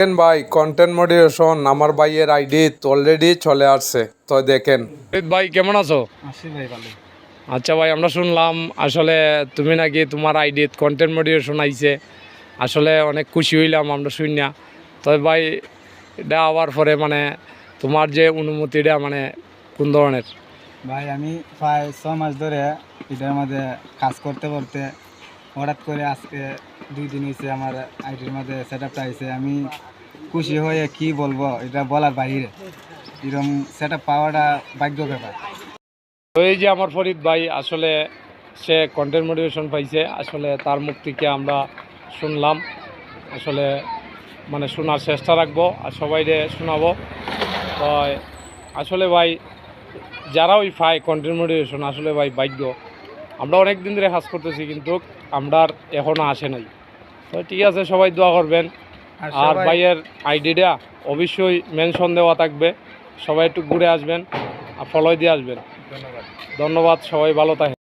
দেখেন ভাই, content moderation আমার ভাইয়ের আইডি অলরেডি চলে আসছে, তো দেখেন। ভাই কেমন আছো? আছি ভাই, ভালো। আচ্ছা ভাই, আমরা শুনলাম আসলে তুমি নাকি তোমার আইডি কন্টেন্ট মডারেশন আইছে। আসলে অনেক খুশি হইলাম আমরা শুনি না। তবে ভাই, এটা আবার পরে মানে তোমার যে অনুমতিটা মানে কোন ধরনের? ভাই আমি প্রায় 6 মাস ধরে এটার মধ্যে কাজ করতে করতে হঠাৎ করে আজকে 2 দিন হয়েছে আমার আইডির মধ্যে সেট আপটা হয়েছে। আমি খুশি হয়ে কি বলবো, এটা বলার বাইরে। এরকম সেট আপ পাওয়াটা ভাগ্য ব্যাপার। তো এই যে আমার ফরিদ ভাই, আসলে সে কন্টেন্ট মোটিভেশন পাইছে, আসলে তার মুখ থেকে আমরা শুনলাম। আসলে মানে শোনার চেষ্টা রাখবো আর সবাইকে শোনাবো। তো আসলে ভাই, যারা ওই পায় কন্টেন্ট মোটিভেশন, আসলে ভাই ভাগ্য। আমরা অনেক দিন ধরে কাজ করতেছি, কিন্তু আমরা এখনও আসে নাই। তো ঠিক আছে, সবাই দোয়া করবেন। আর ভাইয়ের আইডিটা অবশ্যই মেনশন দেওয়া থাকবে, সবাই একটু ঘুরে আসবেন আর ফলো দিয়ে আসবেন। ধন্যবাদ, সবাই ভালো থাকে।